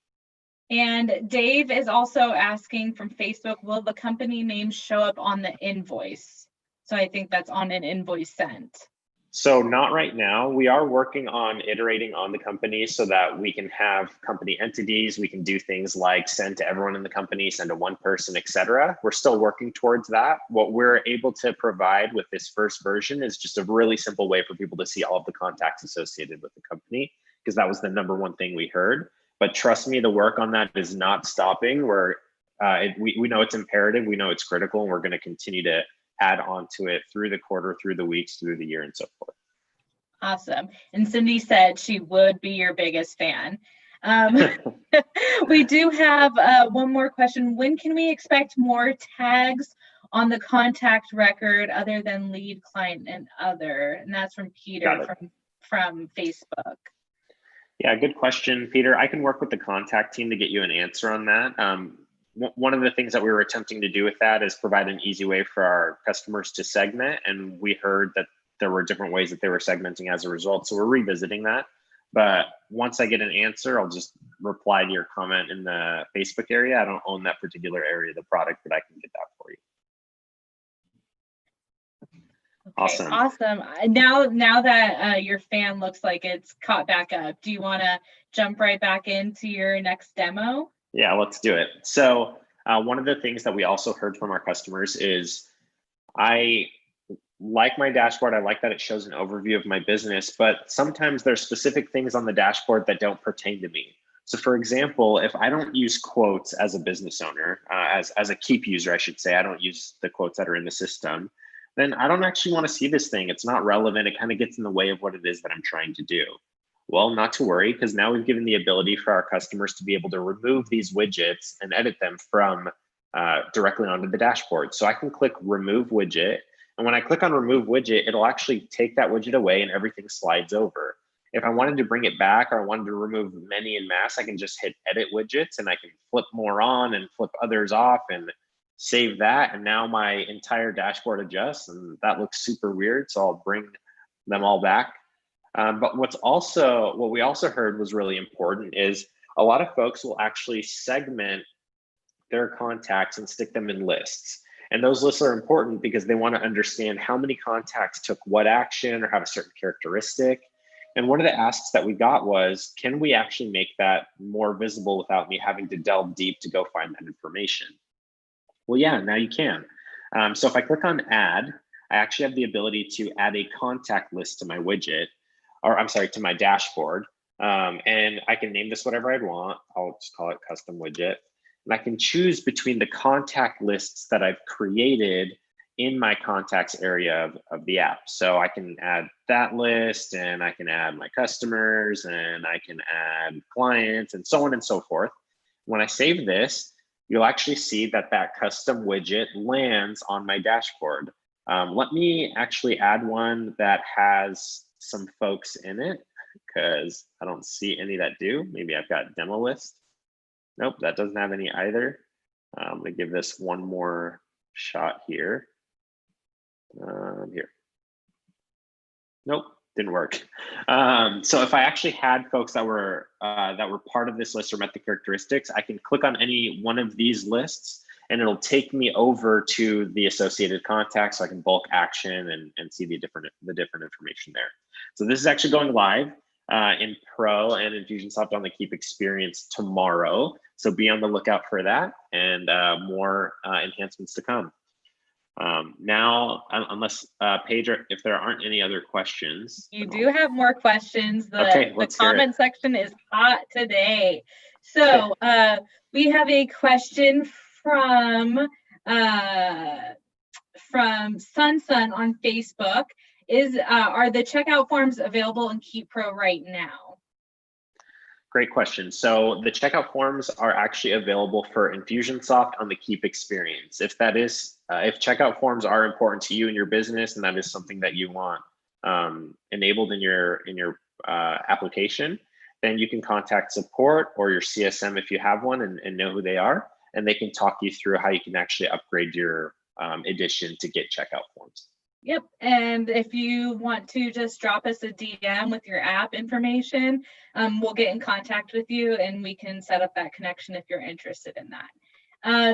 And Dave is also asking from Facebook, will the company name show up on the invoice? So I think that's on an invoice sent. So not right now. We are working on iterating on the company so that we can have company entities. We can do things like send to everyone in the company, send to one person, etc. We're still working towards that. What we're able to provide with this first version is just a really simple way for people to see all of the contacts associated with the company, because that was the number one thing we heard. But trust me, the work on that is not stopping. We know it's imperative, we know it's critical, and we're going to continue to add on to it through the quarter, through the weeks, through the year, and so forth. Awesome. And Cindy said she would be your biggest fan. We do have one more question. When can we expect more tags on the contact record other than lead, client, and other? And that's from Peter from Facebook. Yeah, good question, Peter. I can work with the contact team to get you an answer on that. One of the things that we were attempting to do with that is provide an easy way for our customers to segment. And we heard that there were different ways that they were segmenting as a result. So we're revisiting that. But once I get an answer, I'll just reply to your comment in the Facebook area. I don't own that particular area of the product, but I can get that for you. Okay, Awesome. Awesome. Now that your fan looks like it's caught back up, do you want to jump right back into your next demo? Yeah, let's do it. So one of the things that we also heard from our customers is I like my dashboard. I like that it shows an overview of my business, but sometimes there's specific things on the dashboard that don't pertain to me. So for example, if I don't use quotes as a business owner, as a Keap user, I should say, I don't use the quotes that are in the system, then I don't actually want to see this thing. It's not relevant. It kind of gets in the way of what it is that I'm trying to do. Well, not to worry, because now we've given the ability for our customers to be able to remove these widgets and edit them from directly onto the dashboard. So I can click remove widget. And when I click on remove widget, it'll actually take that widget away and everything slides over. If I wanted to bring it back or I wanted to remove many en masse, I can just hit edit widgets and I can flip more on and flip others off and save that. And now my entire dashboard adjusts, and that looks super weird. So I'll bring them all back. But what we also heard was really important is a lot of folks will actually segment their contacts and stick them in lists. And those lists are important because they want to understand how many contacts took what action or have a certain characteristic. And one of the asks that we got was, can we actually make that more visible without me having to delve deep to go find that information? Well, yeah, now you can. So if I click on add, I actually have the ability to add a contact list to my widget, or I'm sorry, to my dashboard. And I can name this whatever I'd want. I'll just call it custom widget. And I can choose between the contact lists that I've created in my contacts area of the app. So I can add that list, and I can add my customers, and I can add clients, and so on and so forth. When I save this, you'll actually see that that custom widget lands on my dashboard. Let me actually add one that has some folks in it, because I don't see any that do. Maybe I've got demo list. Nope, that doesn't have any either. I'm gonna give this one more shot here. Here. Nope, didn't work. So if I actually had folks that were part of this list or met the characteristics, I can click on any one of these lists and it'll take me over to the associated contacts so I can bulk action and see the different information there. So this is actually going live in Pro and Infusionsoft on the Keap experience tomorrow. So be on the lookout for that and more enhancements to come. Now, unless Paige, if there aren't any other questions. You do have more questions. The comment section is hot today. So we have a question from Sun on Facebook. Are the checkout forms available in Keap Pro right now? Great question. So the checkout forms are actually available for Infusionsoft on the Keap experience. If that is, if checkout forms are important to you in your business and that is something that you want enabled in your application, then you can contact support or your CSM if you have one and know who they are, and they can talk you through how you can actually upgrade your edition to get checkout forms. Yep. And if you want to just drop us a DM with your app information, we'll get in contact with you and we can set up that connection if you're interested in that.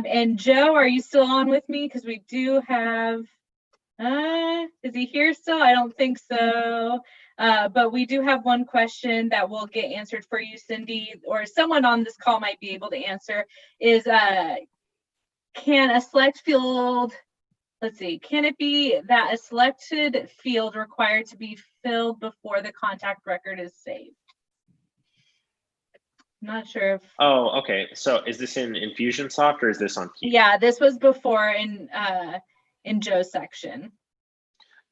And Joe, are you still on with me? Because we do have, is he here still? I don't think so. But we do have one question that will get answered for you, Cindy, or someone on this call might be able to answer, is can a select field, let's see, can it be that a selected field required to be filled before the contact record is saved? I'm not sure if. Oh, okay. So is this in Infusionsoft or is this on Keap? Yeah, this was before in Joe's section.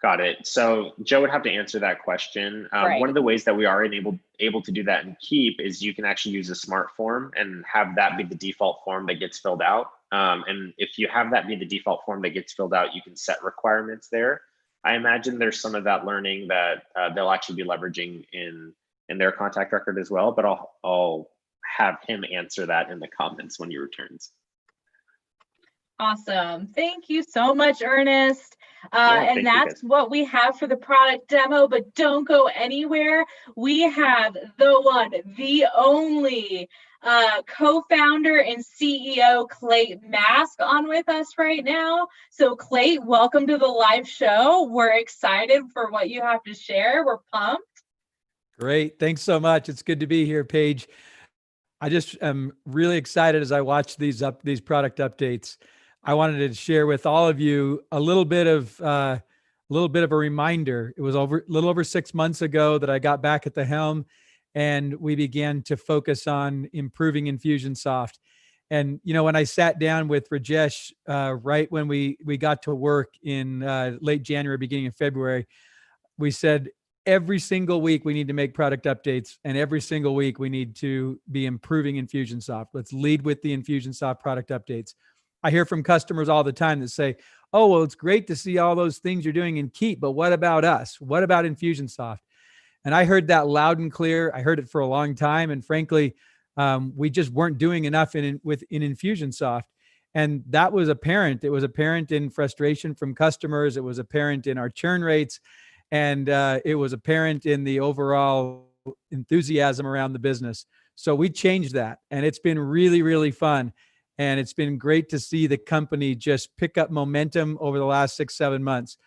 Got it. So Joe would have to answer that question. Right. One of the ways that we are able to do that in Keap is you can actually use a smart form and have that be the default form that gets filled out. And if you have that be the default form that gets filled out, you can set requirements there. I imagine there's some of that learning that they'll actually be leveraging in their contact record as well, but I'll have him answer that in the comments when he returns. Awesome. Thank you so much, Ernest. And that's what we have for the product demo, but don't go anywhere. We have the one, the only co-founder and CEO Clate Mask on with us right now. So Clate, welcome to the live show. We're excited for what you have to share. We're pumped. Great. Thanks so much. It's good to be here, Paige. I just am really excited as I watch these product updates. I wanted to share with all of you a little bit of a reminder. It was a little over 6 months ago that I got back at the helm, and we began to focus on improving Infusionsoft. And when I sat down with Rajesh right when we got to work in late January, beginning of February, we said every single week we need to make product updates, and every single week we need to be improving Infusionsoft. Let's lead with the Infusionsoft product updates. I hear from customers all the time that say, oh, well, it's great to see all those things you're doing in Keap, but what about us? What about Infusionsoft? And I heard that loud and clear. I heard it for a long time. And frankly, we just weren't doing enough in Infusionsoft. And that was apparent. It was apparent in frustration from customers. It was apparent in our churn rates. And it was apparent in the overall enthusiasm around the business. So we changed that. And it's been really, really fun. And it's been great to see the company just pick up momentum over the last 6-7 months.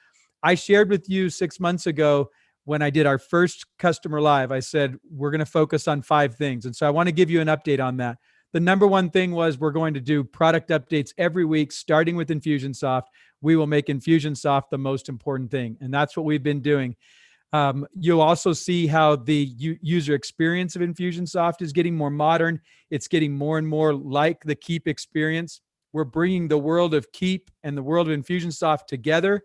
I shared with you 6 months ago when I did our first customer live, I said, we're going to focus on 5 things. And so I want to give you an update on that. The number one thing was we're going to do product updates every week, starting with Infusionsoft. We will make Infusionsoft the most important thing. And that's what we've been doing. You'll also see how the user experience of Infusionsoft is getting more modern. It's getting more and more like the Keap experience. We're bringing the world of Keap and the world of Infusionsoft together,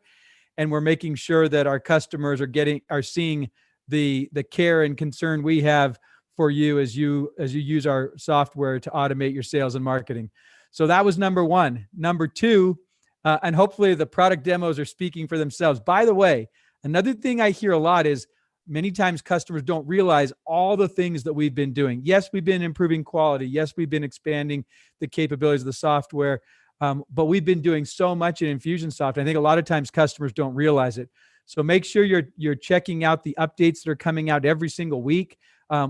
and we're making sure that our customers are seeing the care and concern we have for you as you use our software to automate your sales and marketing. So that was number one. Number two, and hopefully the product demos are speaking for themselves. By the way, another thing I hear a lot is many times customers don't realize all the things that we've been doing. Yes, we've been improving quality. Yes, we've been expanding the capabilities of the software, but we've been doing so much in Infusionsoft. I think a lot of times customers don't realize it. So make sure you're checking out the updates that are coming out every single week.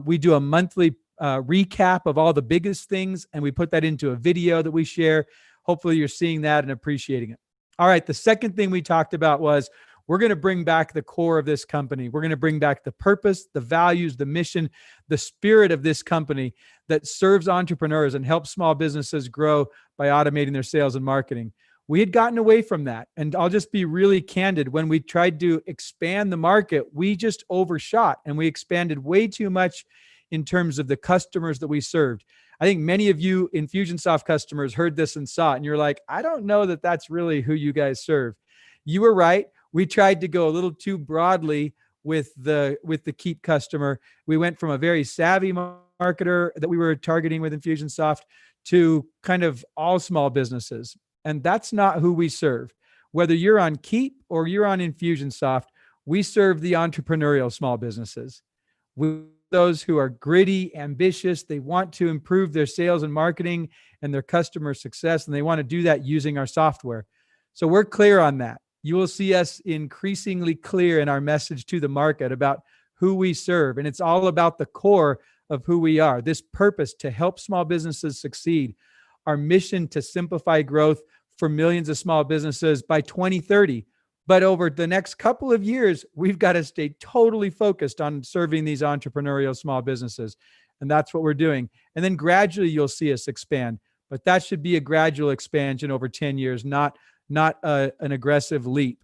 We do a monthly recap of all the biggest things, and we put that into a video that we share. Hopefully you're seeing that and appreciating it. All right. The second thing we talked about was we're going to bring back the core of this company. We're going to bring back the purpose, the values, the mission, the spirit of this company that serves entrepreneurs and helps small businesses grow by automating their sales and marketing. We had gotten away from that. And I'll just be really candid. When we tried to expand the market, we just overshot and we expanded way too much in terms of the customers that we served. I think many of you Infusionsoft customers heard this and saw it, and you're like, I don't know that that's really who you guys serve. You were right. We tried to go a little too broadly with the Keap customer. We went from a very savvy marketer that we were targeting with Infusionsoft to kind of all small businesses. And that's not who we serve. Whether you're on Keap or you're on Infusionsoft, we serve the entrepreneurial small businesses. Those who are gritty, ambitious, they want to improve their sales and marketing and their customer success, and they want to do that using our software. So we're clear on that. You will see us increasingly clear in our message to the market about who we serve. And it's all about the core of who we are. This purpose to help small businesses succeed, our mission to simplify growth for millions of small businesses by 2030. But over the next couple of years, we've got to stay totally focused on serving these entrepreneurial small businesses. And that's what we're doing. And then gradually you'll see us expand. But that should be a gradual expansion over 10 years, not an aggressive leap.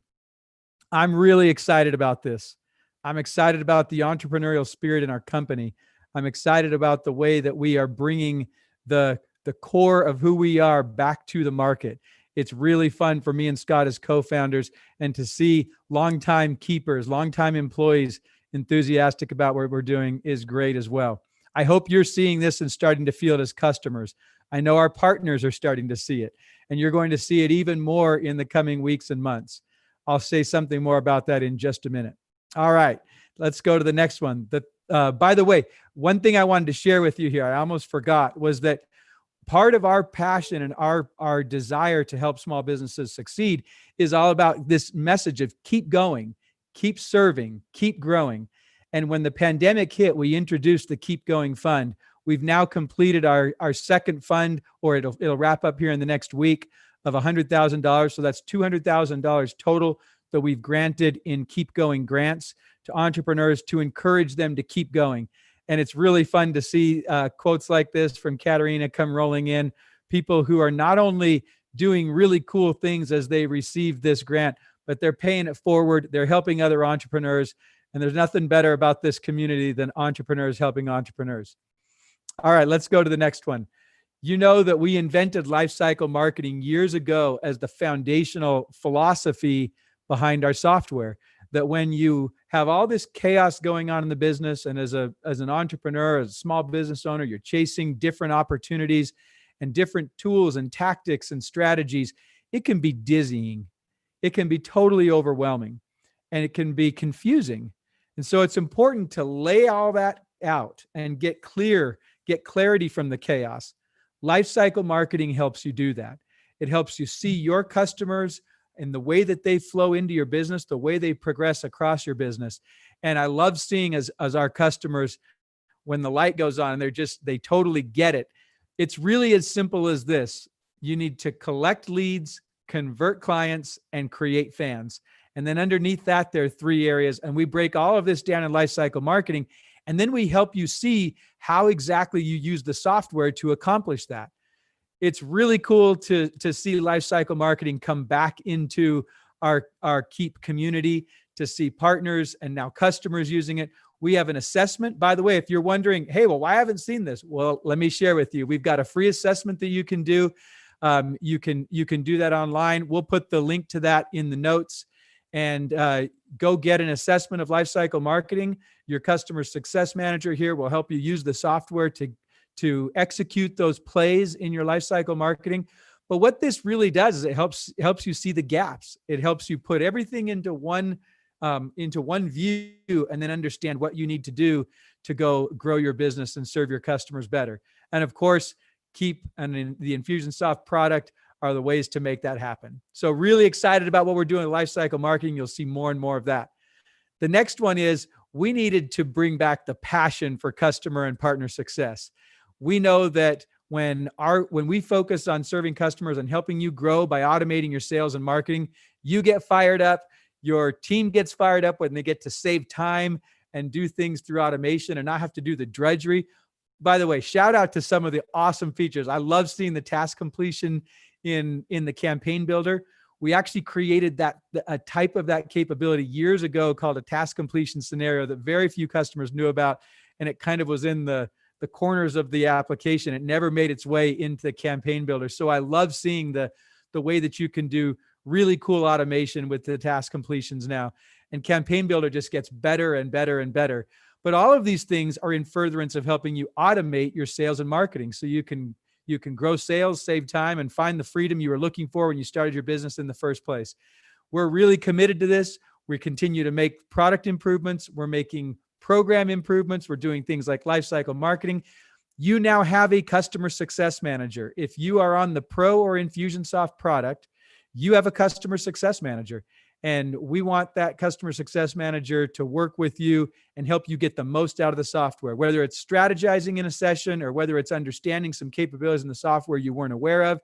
I'm really excited about this. I'm excited about the entrepreneurial spirit in our company. I'm excited about the way that we are bringing the core of who we are back to the market. It's really fun for me and Scott as co-founders, and to see longtime keepers, longtime employees enthusiastic about what we're doing is great as well. I hope you're seeing this and starting to feel it as customers. I know our partners are starting to see it, and you're going to see it even more in the coming weeks and months. I'll say something more about that in just a minute. All right, let's go to the next one. By the way, one thing I wanted to share with you here, I almost forgot, was that part of our passion and our desire to help small businesses succeed is all about this message of keep going, keep serving, keep growing. And when the pandemic hit, we introduced the Keep Going Fund. We've now completed our second fund, or it'll wrap up here in the next week, of $100,000. So that's $200,000 total that we've granted in Keep Going grants to entrepreneurs to encourage them to keep going. And it's really fun to see quotes like this from Katarina come rolling in. People who are not only doing really cool things as they receive this grant, but they're paying it forward. They're helping other entrepreneurs. And there's nothing better about this community than entrepreneurs helping entrepreneurs. All right, let's go to the next one. You know that we invented lifecycle marketing years ago as the foundational philosophy behind our software. That when you have all this chaos going on in the business, and as an entrepreneur, as a small business owner, you're chasing different opportunities and different tools and tactics and strategies, it can be dizzying. It can be totally overwhelming, and it can be confusing. And so it's important to lay all that out and get clarity from the chaos. Lifecycle marketing helps you do that. It helps you see your customers and the way that they flow into your business, the way they progress across your business. And I love seeing as our customers, when the light goes on, they totally get it. It's really as simple as this. You need to collect leads, convert clients, and create fans. And then underneath that, there are 3 areas. And we break all of this down in lifecycle marketing. And then we help you see how exactly you use the software to accomplish that. It's really cool to see lifecycle marketing come back into our Keap community, to see partners and now customers using it. We have an assessment. By the way, if you're wondering, hey, well, why haven't seen this? Well, let me share with you. We've got a free assessment that you can do. You can do that online. We'll put the link to that in the notes, and go get an assessment of lifecycle marketing. Your customer success manager here will help you use the software to execute those plays in your lifecycle marketing. But what this really does is it helps you see the gaps. It helps you put everything into one view, and then understand what you need to do to go grow your business and serve your customers better. And of course, Keap and the Infusionsoft product are the ways to make that happen. So really excited about what we're doing with lifecycle marketing. You'll see more and more of that. The next one is we needed to bring back the passion for customer and partner success. We know that when we focus on serving customers and helping you grow by automating your sales and marketing, you get fired up, your team gets fired up when they get to save time and do things through automation and not have to do the drudgery. By the way, shout out to some of the awesome features. I love seeing the task completion in the campaign builder. We actually created a type of that capability years ago called a task completion scenario that very few customers knew about. And it kind of was in the corners of the application. It never made its way into the campaign builder. So I love seeing the way that you can do really cool automation with the task completions now. And campaign builder just gets better and better and better. But all of these things are in furtherance of helping you automate your sales and marketing so you can grow sales, save time, and find the freedom you were looking for when you started your business in the first place. We're really committed to this. We continue to make product improvements. We're making program improvements. We're doing things like lifecycle marketing. You now have a customer success manager. If you are on the Pro or Infusionsoft product, you have a customer success manager. And we want that customer success manager to work with you and help you get the most out of the software, whether it's strategizing in a session or whether it's understanding some capabilities in the software you weren't aware of.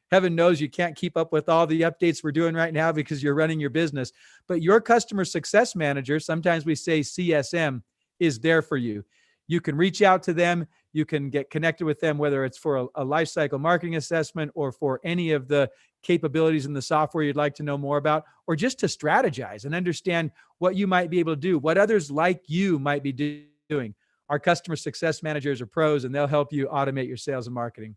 Heaven knows you can't keep up with all the updates we're doing right now because you're running your business. But your customer success manager, sometimes we say CSM, is there for you. You can reach out to them. You can get connected with them, whether it's for a lifecycle marketing assessment or for any of the capabilities in the software you'd like to know more about, or just to strategize and understand what you might be able to do, what others like you might be doing. Our customer success managers are pros, and they'll help you automate your sales and marketing.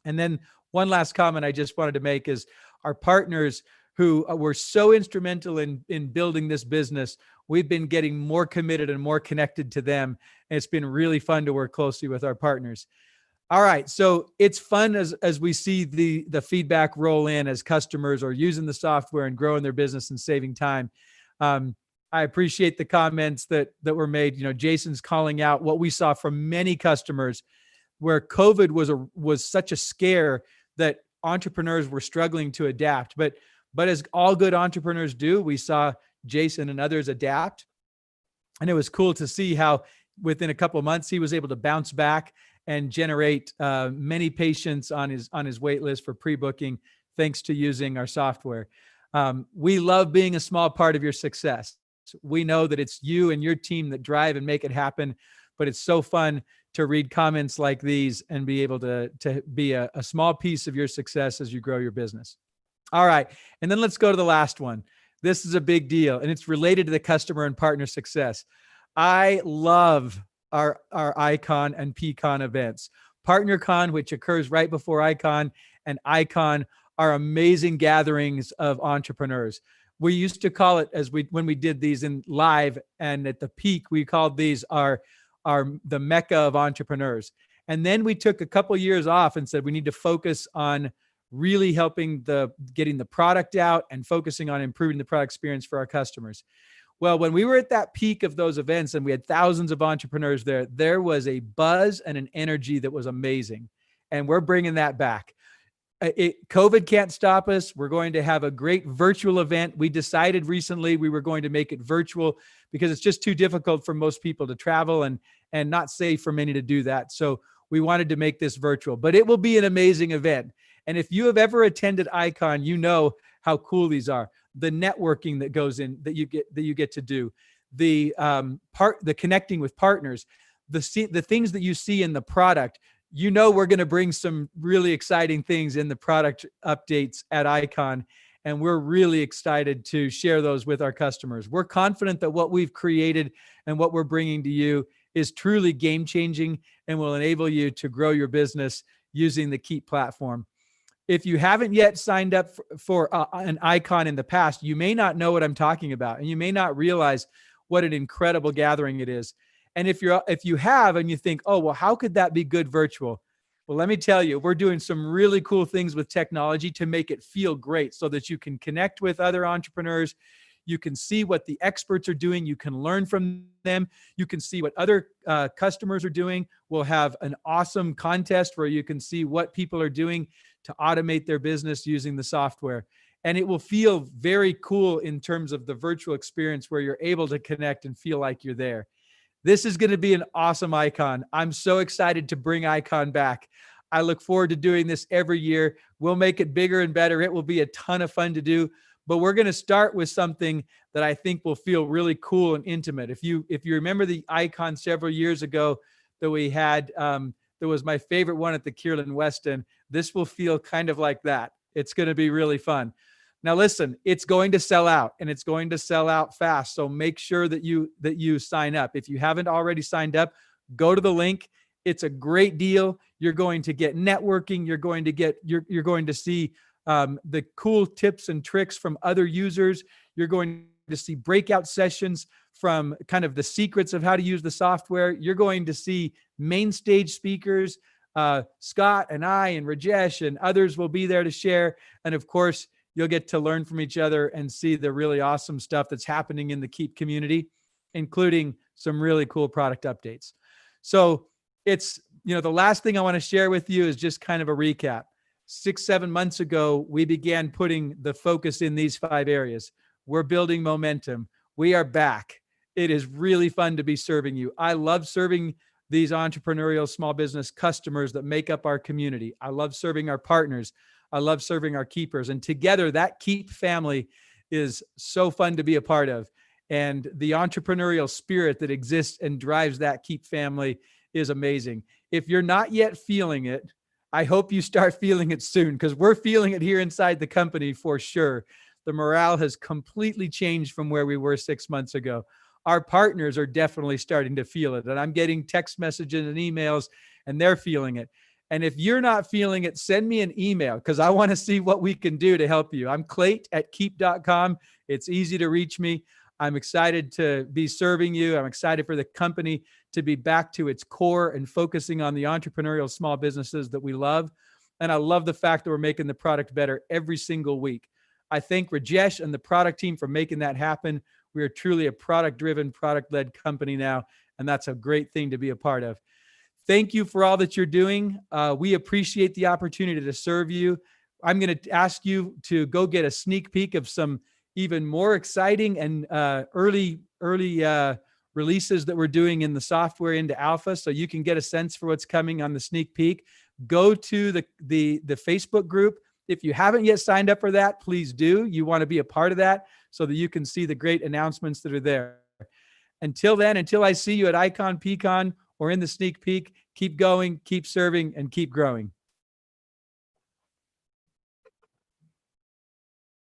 And then one last comment I just wanted to make is our partners who were so instrumental in building this business. We've been getting more committed and more connected to them. And it's been really fun to work closely with our partners. All right. So it's fun as we see the feedback roll in as customers are using the software and growing their business and saving time. I appreciate the comments that were made. Jason's calling out what we saw from many customers where COVID was such a scare that entrepreneurs were struggling to adapt. But as all good entrepreneurs do, we saw Jason and others adapt. And it was cool to see how within a couple of months, he was able to bounce back and generate many patients on his wait list for pre-booking, thanks to using our software. We love being a small part of your success. We know that it's you and your team that drive and make it happen, but it's so fun to read comments like these and be able to be a small piece of your success as you grow your business. All right. And then let's go to the last one. This is a big deal, and it's related to the customer and partner success. I love our Icon and PCon events. PartnerCon, which occurs right before Icon, and Icon are amazing gatherings of entrepreneurs. We used to call it, when we did these in live and at the peak, we called these the Mecca of entrepreneurs. And then we took a couple years off and said we need to focus on really helping getting the product out and focusing on improving the product experience for our customers. Well, when we were at that peak of those events and we had thousands of entrepreneurs there was a buzz and an energy that was amazing. And we're bringing that back. COVID can't stop us. We're going to have a great virtual event. We decided recently we were going to make it virtual because it's just too difficult for most people to travel and not safe for many to do that. So we wanted to make this virtual, but it will be an amazing event. And if you have ever attended Icon, you know how cool these are. The networking that goes in that you get to do, the connecting with partners, the things that you see in the product. We're going to bring some really exciting things in the product updates at Icon, and we're really excited to share those with our customers. We're confident that what we've created and what we're bringing to you is truly game-changing and will enable you to grow your business using the Keap platform. If you haven't yet signed up for an Icon in the past, you may not know what I'm talking about, and you may not realize what an incredible gathering it is. And if you have and you think, oh, well, how could that be good virtual? Well, let me tell you, we're doing some really cool things with technology to make it feel great so that you can connect with other entrepreneurs. You can see what the experts are doing. You can learn from them. You can see what other customers are doing. We'll have an awesome contest where you can see what people are doing to automate their business using the software. And it will feel very cool in terms of the virtual experience where you're able to connect and feel like you're there. This is going to be an awesome icon. I'm so excited to bring Icon back. I look forward to doing this every year. We'll make it bigger and better. It will be a ton of fun to do, but we're going to start with something that I think will feel really cool and intimate. If you remember the icon several years ago that we had, that was my favorite one at the Kierland Weston, this will feel kind of like that. It's going to be really fun. Now, listen, it's going to sell out, and it's going to sell out fast. So make sure that you sign up. If you haven't already signed up, go to the link. It's a great deal. You're going to get networking. You're going to see the cool tips and tricks from other users. You're going to see breakout sessions from kind of the secrets of how to use the software. You're going to see main stage speakers. Scott and I and Rajesh and others will be there to share. And of course, you'll get to learn from each other and see the really awesome stuff that's happening in the Keap community, including some really cool product updates. So it's, the last thing I want to share with you is just kind of a recap. 6-7 months ago, we began putting the focus in these 5 areas. We're building momentum. We are back. It is really fun to be serving you. I love serving these entrepreneurial small business customers that make up our community. I love serving our partners. I love serving our keepers. And together, that Keap family is so fun to be a part of. And the entrepreneurial spirit that exists and drives that Keap family is amazing. If you're not yet feeling it, I hope you start feeling it soon, because we're feeling it here inside the company for sure. The morale has completely changed from where we were 6 months ago. Our partners are definitely starting to feel it. And I'm getting text messages and emails, and they're feeling it. And if you're not feeling it, send me an email, because I want to see what we can do to help you. I'm Clate@keap.com. It's easy to reach me. I'm excited to be serving you. I'm excited for the company to be back to its core and focusing on the entrepreneurial small businesses that we love. And I love the fact that we're making the product better every single week. I thank Rajesh and the product team for making that happen. We are truly a product-driven, product-led company now, and that's a great thing to be a part of. Thank you for all that you're doing. We appreciate the opportunity to serve you. I'm going to ask you to go get a sneak peek of some even more exciting and early releases that we're doing in the software into alpha, so you can get a sense for what's coming on the sneak peek. Go to the Facebook group. If you haven't yet signed up for that, please do. You want to be a part of that so that you can see the great announcements that are there. Until then, until I see you at Icon Pecan or in the sneak peek, keep going, keep serving, and keep growing.